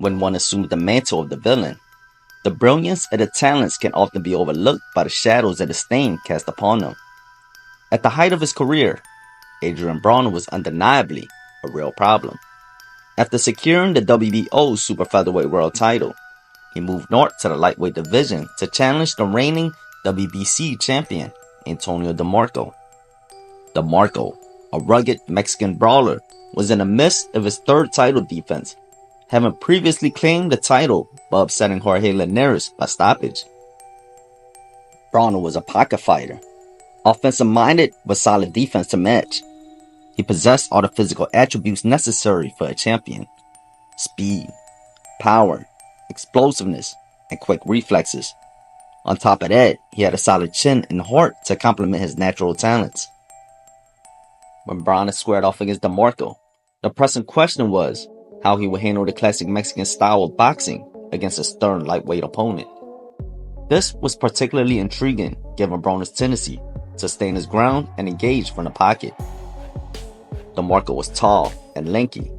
when one assumes the mantle of the villain. The brilliance and the talents can often be overlooked by the shadows and disdain cast upon them. At the height of his career, Adrien Broner was undeniably a real problem. After securing the WBO Super Featherweight World title, he moved north to the lightweight division to challenge the reigning WBC Champion Antonio DeMarco. DeMarco, a rugged Mexican brawler, was in the midst of his third title defense, having previously claimed the title by upsetting Jorge Linares by stoppage. Broner was a pocket fighter, offensive-minded with solid defense to match. He possessed all the physical attributes necessary for a champion: speed, power, explosiveness, and quick reflexes. On top of that, he had a solid chin and heart to complement his natural talents. When Broner squared off against DeMarco, the pressing question was how he would handle the classic Mexican style of boxing against a stern lightweight opponent. This was particularly intriguing given Broner's tendency to stand his ground and engage from the pocket. DeMarco was tall and lanky,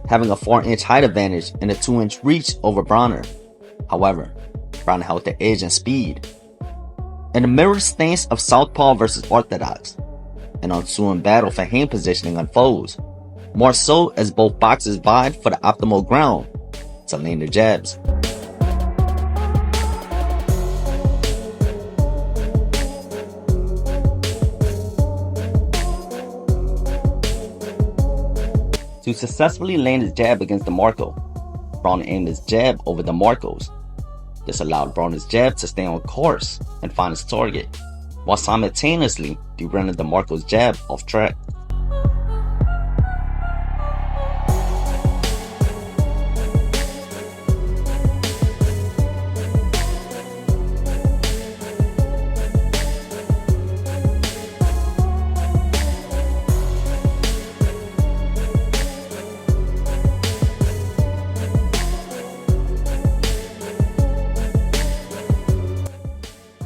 having a 4-inch height advantage and a 2-inch reach over Broner. However, Broner held the edge in speed. In the mirror stance of southpaw versus orthodox, an ensuing battle for hand positioning unfolds, more so as both boxers vied for the optimal ground to land their jabs. To successfully land his jab against DeMarco, Broner aimed his jab over DeMarco's. This allowed Broner's jab to stay on course and find his target, while simultaneously derailing DeMarco's jab off track.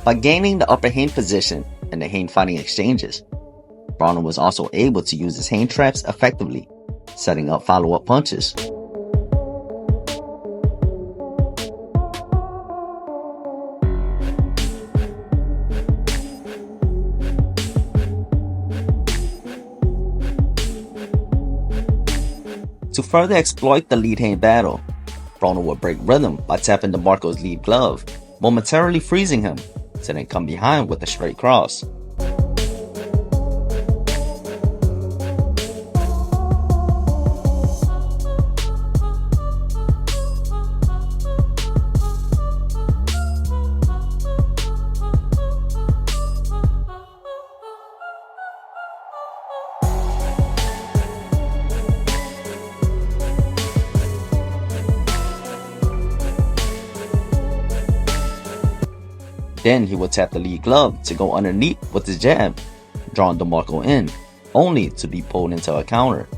By gaining the upper hand position in the hand fighting exchanges, Broner was also able to use his hand traps effectively, setting up follow-up punches. To further exploit the lead hand battle, Broner would break rhythm by tapping DeMarco's lead glove, momentarily freezing him, to then come behind with a straight cross. Then he would tap the lead glove to go underneath with his jab, drawing DeMarco in, only to be pulled into a counter.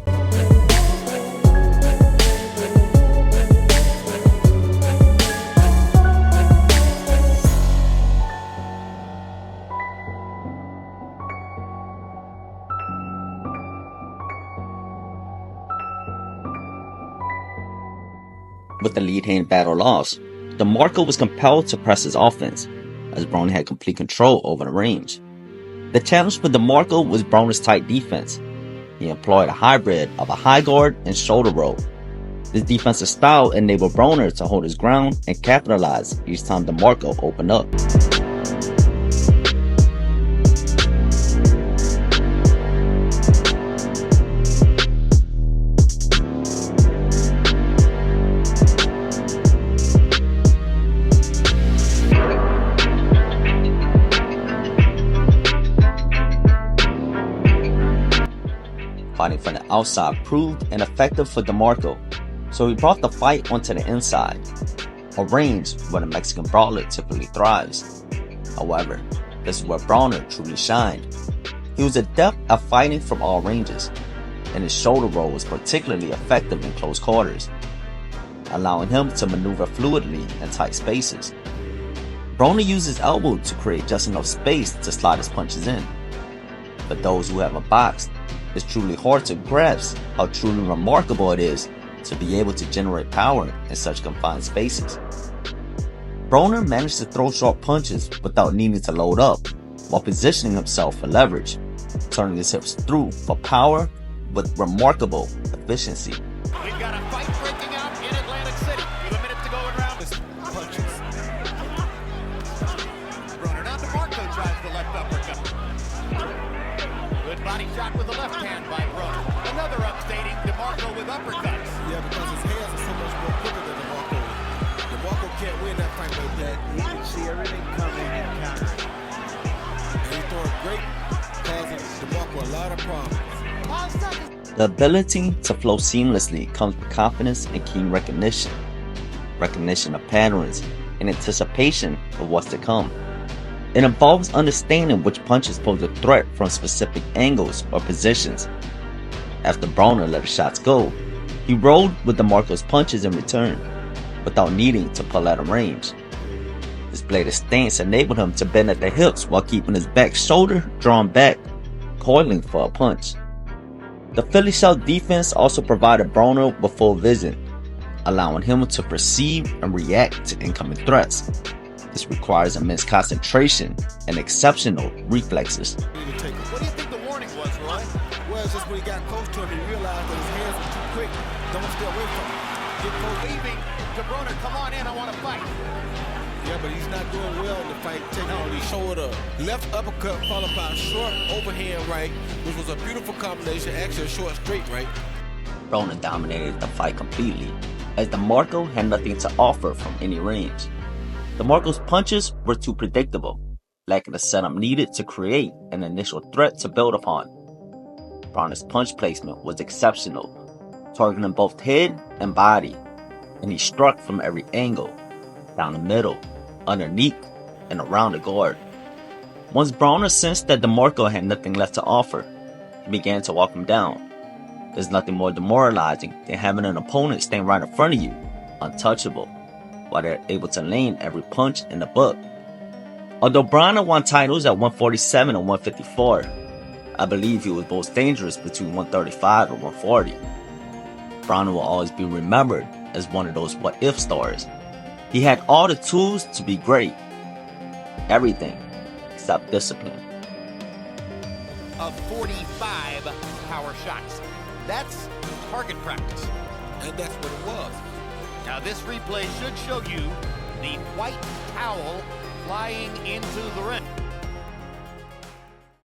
With the lead hand battle lost, DeMarco was compelled to press his offense, as Broner had complete control over the range. The challenge for DeMarco was Broner's tight defense. He employed a hybrid of a high guard and shoulder roll. This defensive style enabled Broner to hold his ground and capitalize each time DeMarco opened up. Fighting from the outside proved ineffective for DeMarco, so he brought the fight onto the inside, a range where the Mexican brawler typically thrives. However, this is where Broner truly shined. He was adept at fighting from all ranges, and his shoulder roll was particularly effective in close quarters, allowing him to maneuver fluidly in tight spaces. Broner used his elbow to create just enough space to slide his punches in. For those who haven't boxed, it's truly hard to grasp how truly remarkable it is to be able to generate power in such confined spaces. Broner managed to throw short punches without needing to load up, while positioning himself for leverage, turning his hips through for power with remarkable efficiency. We've got a fight breaking out in Atlantic City with a minute to go in round punches. Broner, now DeMarco tries the left uppercut. Good body shot with the left hand by Broner. Another upstating DeMarco with uppercuts. Yeah, because his hands are so much more quicker than DeMarco. DeMarco can't win that fight like that. He can see everything coming and counter it. And he's throwing great, causing DeMarco a lot of problems. The ability to flow seamlessly comes with confidence and keen recognition of patterns, and anticipation of what's to come. It involves understanding which punches pose a threat from specific angles or positions. After Broner let his shots go, he rolled with DeMarco's punches in return, without needing to pull out of range. His bladed stance enabled him to bend at the hips while keeping his back shoulder drawn back, coiling for a punch. The Philly shell defense also provided Broner with full vision, allowing him to perceive and react to incoming threats. This requires immense concentration and exceptional reflexes. What do you think the warning was, Roy? Well, it's just when he got close to him, he realized that his hands were too quick. Don't stay away from him. Get close. Leaving to Broner, come on in, I want to fight. Yeah, but he's not doing well in the fight. Taking on his shoulder. Left uppercut followed by a short overhand right, which was a beautiful combination. Actually, a short straight right. Broner dominated the fight completely, as DeMarco had nothing to offer from any range. DeMarco's punches were too predictable, lacking the setup needed to create an initial threat to build upon. Broner's punch placement was exceptional, targeting both head and body, and he struck from every angle, down the middle, underneath, and around the guard. Once Broner sensed that DeMarco had nothing left to offer, he began to walk him down. There's nothing more demoralizing than having an opponent stand right in front of you, untouchable, while they're able to land every punch in the book. Although Broner won titles at 147 and 154, I believe he was most dangerous between 135 and 140. Broner will always be remembered as one of those what-if stars. He had all the tools to be great. Everything except discipline. Of 45 power shots. That's target practice. And that's what it was. Now this replay should show you the white towel flying into the ring.